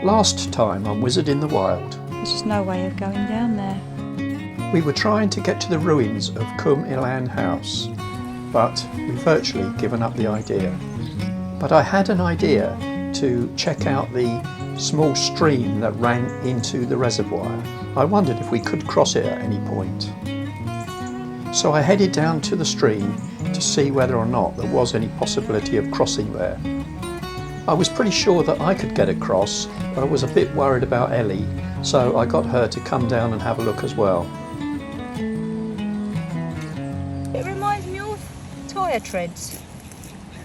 Last time on Wizard in the Wild, There's just no way of going down there. we were trying to get to the ruins of Cwm Elan house, but we'd virtually given up the idea. But I had an idea to check out the small stream that ran into the reservoir. I wondered if we could cross it at any point. So I headed down to the stream to see whether or not there was any possibility of crossing there. I was pretty sure that I could get across, but I was a bit worried about Ellie, so I got her to come down and have a look as well. It reminds me of tyre treads.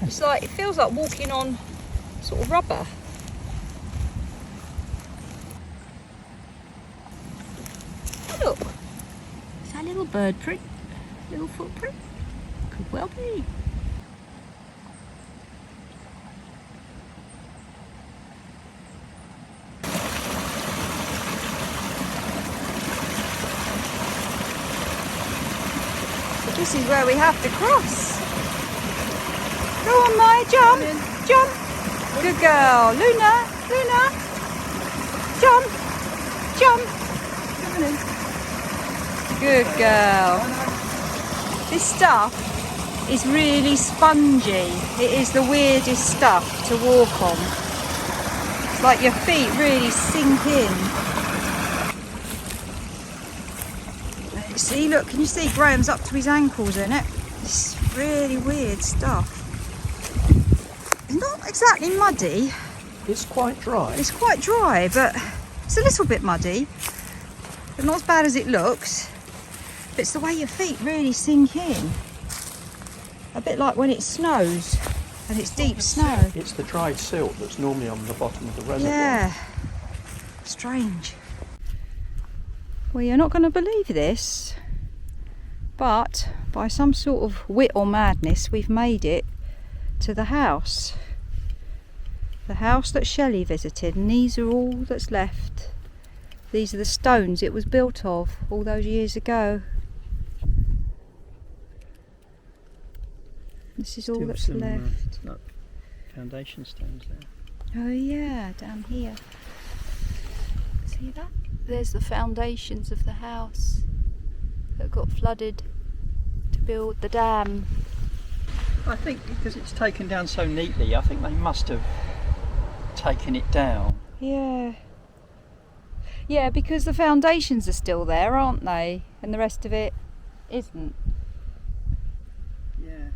It's like, it feels like walking on sort of rubber. Oh, look, is that a little bird print? Little footprint? Could well be. This is where we have to cross. Go on, Maya, jump, jump. Good girl. Luna, Luna. Jump, jump. Good girl. This stuff is really spongy. It is the weirdest stuff to walk on. It's like your feet really sink in. See, look, can you see Graham's up to his ankles in it? It's really weird stuff. It's not exactly muddy. It's quite dry. It's quite dry, but it's a little bit muddy. But not as bad as it looks. But it's the way your feet really sink in. A bit like when it snows and it's deep snow. It's the dried silt that's normally on the bottom of the reservoir. Yeah. Strange. Well, you're not going to believe this, but by some sort of wit or madness, we've made it to the house. The house that Shelley visited, and these are all that's left. These are the stones it was built of all those years ago. This is all that's left. Foundation stones there. Oh yeah, down here. See that? There's the foundations of the house that got flooded to build the dam. I think because it's taken down so neatly, I think they must have taken it down. Yeah. Yeah, because the foundations are still there, aren't they? And the rest of it isn't. Yeah.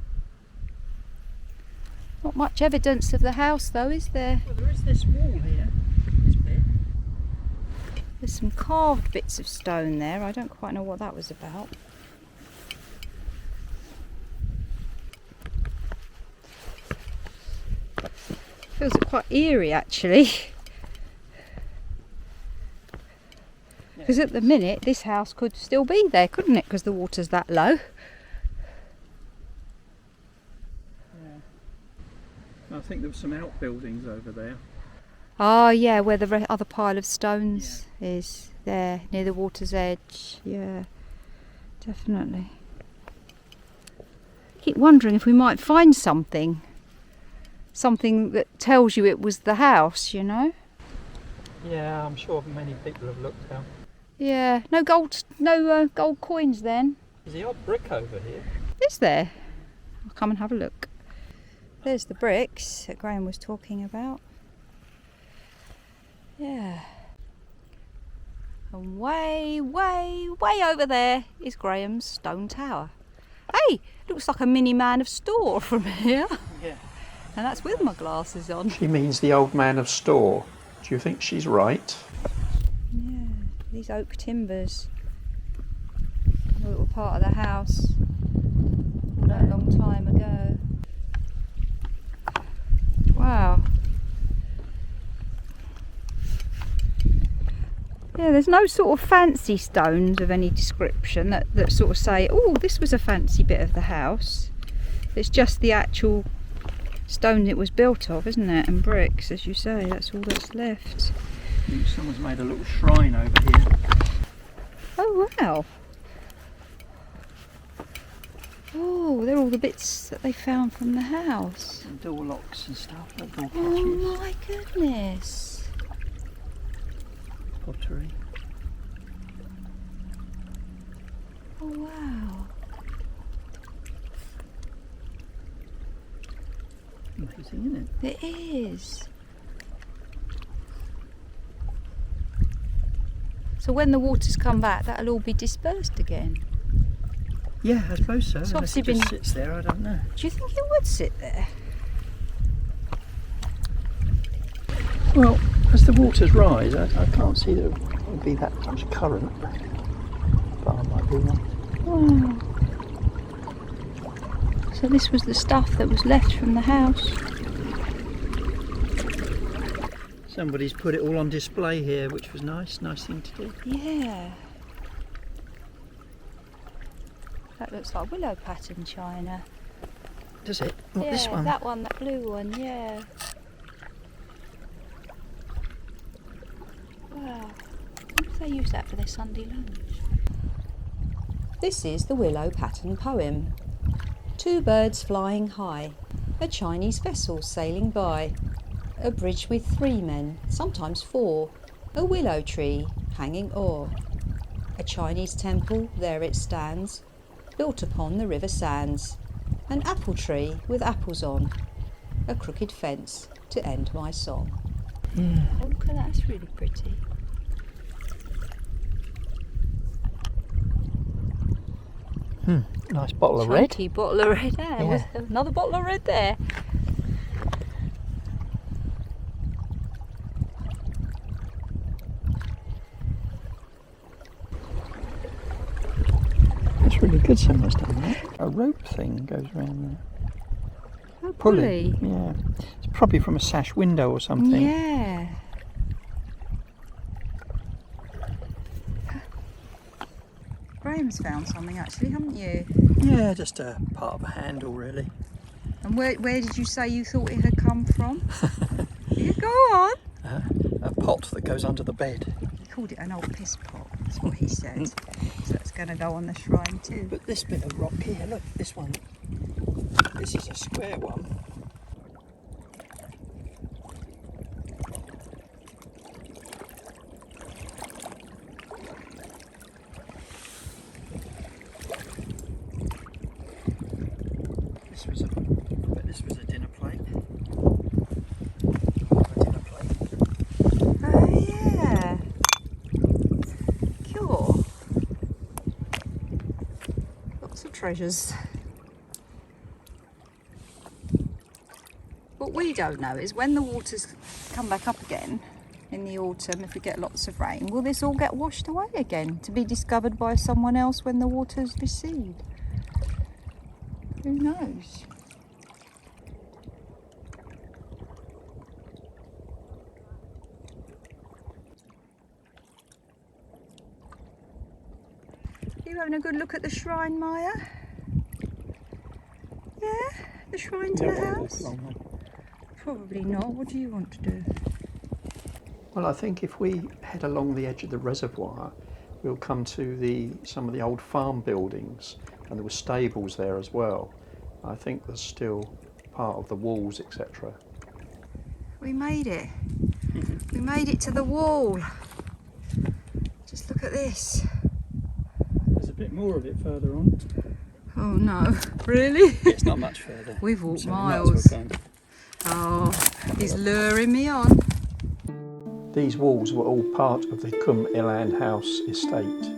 Not much evidence of the house though, is there? Well, there is this wall here. This bit. There's some carved bits of stone there. I don't quite know what that was about. Feels quite eerie actually. Because at the minute this house could still be there, couldn't it? Because the water's that low. Yeah. I think there were some outbuildings over there. Ah, yeah, where the other pile of stones is, there near the water's edge. Yeah, definitely. I keep wondering if we might find something that tells you it was the house, you know. Yeah, I'm sure many people have looked out. Yeah, no gold coins then. There's the odd brick over here. Is there? I'll come and have a look. There's the bricks that Graham was talking about. Yeah. And way, way, way over there is Graham's stone tower. Hey, looks like a mini Man of Store from here. Yeah. And that's with my glasses on. She means the old man of store. Do you think she's right? Yeah, these oak timbers. A little part of the house. All that long time ago. Wow. Yeah, there's no sort of fancy stones of any description that sort of say, oh, this was a fancy bit of the house. It's just the actual stone it was built of, isn't it? And bricks, as you say, that's all that's left. I think someone's made a little shrine over here. Oh, wow. Oh, they're all the bits that they found from the house. And door locks and stuff, door catches. Oh my goodness. pottery. Oh wow. Interesting, isn't it? It is. So when the waters come back, that'll all be dispersed again. Yeah, I suppose so. It's Unless obviously it just been- sits there, I don't know. Do you think it would sit there? Well, as the waters rise, I can't see that there would be that much current. But I might be wrong. Oh. So this was the stuff that was left from the house. Somebody's put it all on display here, which was nice thing to do. Yeah. That looks like willow pattern china. Does it? Not yeah, this one? that one, that blue one, yeah. Wow. I wonder if they use that for their Sunday lunch. This is the willow pattern poem. Two birds flying high, a Chinese vessel sailing by, a bridge with 3 men, sometimes 4, a willow tree hanging o'er. A Chinese temple, there it stands, built upon the river sands, an apple tree with apples on, a crooked fence to end my song. Yeah. Oh, look at that, that's really pretty. Nice bottle of red. Chunky bottle of red there. Yeah. Was another bottle of red there. It's really good someone's done that. A rope thing goes around there. Oh, Pulley. Yeah. It's probably from a sash window or something. Yeah. Graham's found something actually, haven't you? Yeah, just a part of a handle really. And where did you say you thought it had come from? Yeah, go on. A pot that goes under the bed. He called it an old piss pot, that's what he said. So it's going to go on the shrine too. But this bit of rock here, look, this one. This is a square one. This was a dinner plate. A dinner plate. Oh yeah. Cool. Lots of treasures. What we don't know is when the waters come back up again in the autumn, if we get lots of rain, will this all get washed away again to be discovered by someone else when the waters recede? Who knows? You having a good look at the shrine, Maya? Yeah? The shrine to the house? Probably not. What do you want to do? Well, I think if we head along the edge of the reservoir, we'll come to some of the old farm buildings, and there were stables there as well. I think there's still part of the walls, etc. We made it. We made it to the wall. Just look at this. There's a bit more of it further on. Oh no, really? It's not much further. We've walked So we might as miles. well go. Oh, he's luring me on. These walls were all part of the Cwm Elan house estate.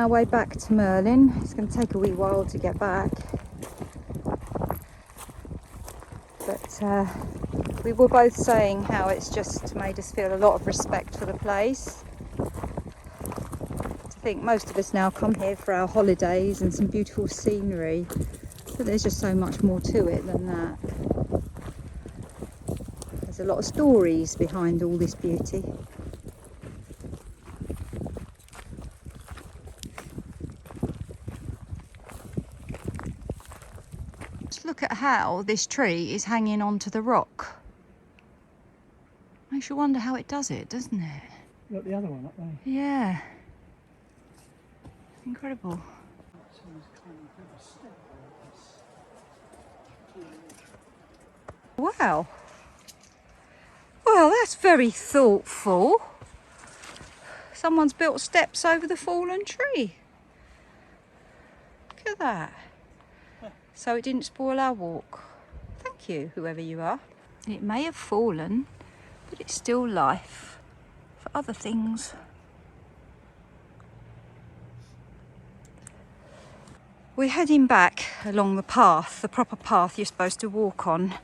our way back to Merlin. It's going to take a wee while to get back. But we were both saying how it's just made us feel a lot of respect for the place. I think most of us now come here for our holidays and some beautiful scenery, but there's just so much more to it than that. There's a lot of stories behind all this beauty. Just look at how this tree is hanging onto the rock. Makes you wonder how it does it, doesn't it? Look, the other one up there. Yeah. Incredible. Wow. Well, that's very thoughtful. Someone's built steps over the fallen tree. Look at that. So it didn't spoil our walk. Thank you, whoever you are. It may have fallen, but it's still life for other things. We're heading back along the path, the proper path you're supposed to walk on.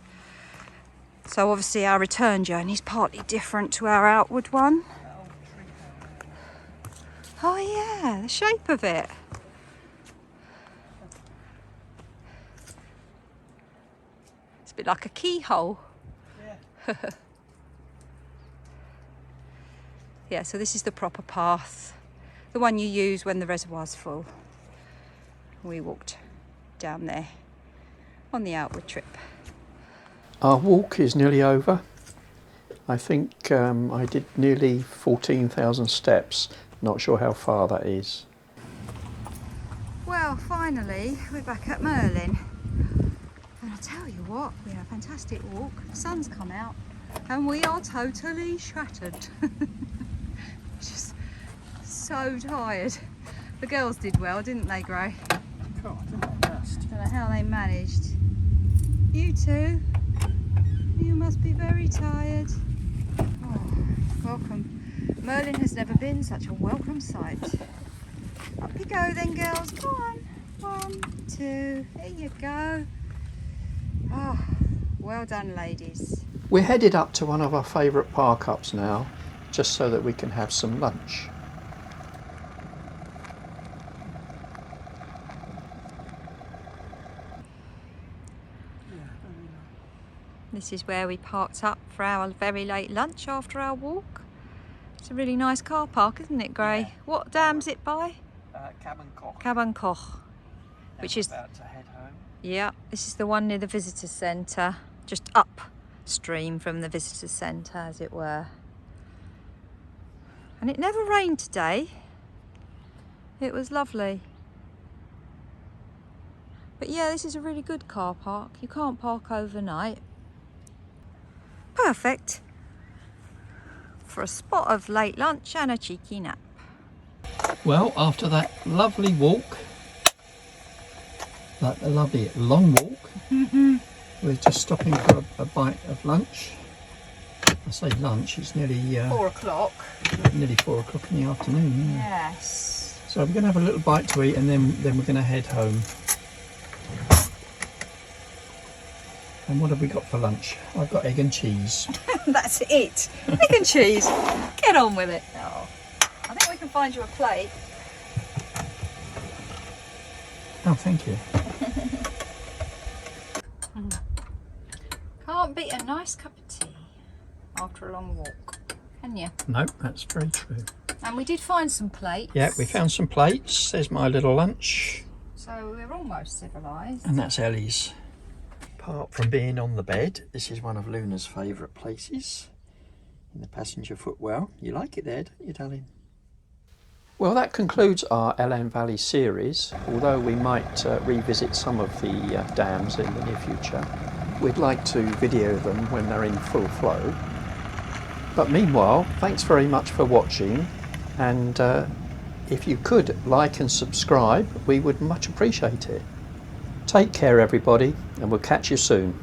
So obviously our return journey is partly different to our outward one. Oh yeah, the shape of it. It's a bit like a keyhole. Yeah. Yeah, so this is the proper path, the one you use when the reservoir's full. We walked down there on the outward trip. Our walk is nearly over. I think I did nearly 14,000 steps. Not sure how far that is. Well, finally, we're back at Merlin. And I tell you what, we had a fantastic walk. The sun's come out and we are totally shattered. Just so tired. The girls did well, didn't they, Gray? God, I did my best. Don't know how they managed. You two, you must be very tired. Oh, welcome. Merlin has never been such a welcome sight. Up you go then, girls. Go on. 1, 2. There you go. Oh, well done, ladies. We're headed up to one of our favourite park-ups now, just so that we can have some lunch. This is where we parked up for our very late lunch after our walk. It's a really nice car park, isn't it, Gray? Yeah. What dam's it by? Cwm Elan. Which is about to head home. Yeah, this is the one near the visitor centre, just upstream from the visitor centre, as it were. And it never rained today. It was lovely. But yeah, this is a really good car park. You can't park overnight. Perfect for a spot of late lunch and a cheeky nap. Well, after that lovely walk, that lovely long walk, we're just stopping for a bite of lunch. I say lunch, it's nearly 4 o'clock. Nearly 4 o'clock in the afternoon. Yeah. Yes. So we're going to have a little bite to eat, and then we're going to head home. And what have we got for lunch? I've got egg and cheese. That's it. Egg and cheese. Get on with it. Oh, I think we can find you a plate. Oh, thank you. Can't beat a nice cup of tea after a long walk, can you? No, that's very true. And we did find some plates. Yeah, we found some plates. There's my little lunch. So we're almost civilised. And that's Ellie's. Apart from being on the bed, this is one of Luna's favourite places, in the passenger footwell. You like it there, don't you, darling? Well, that concludes our Elan Valley series. Although we might revisit some of the dams in the near future, we'd like to video them when they're in full flow. But meanwhile, thanks very much for watching, and if you could like and subscribe, we would much appreciate it. Take care, everybody, and we'll catch you soon.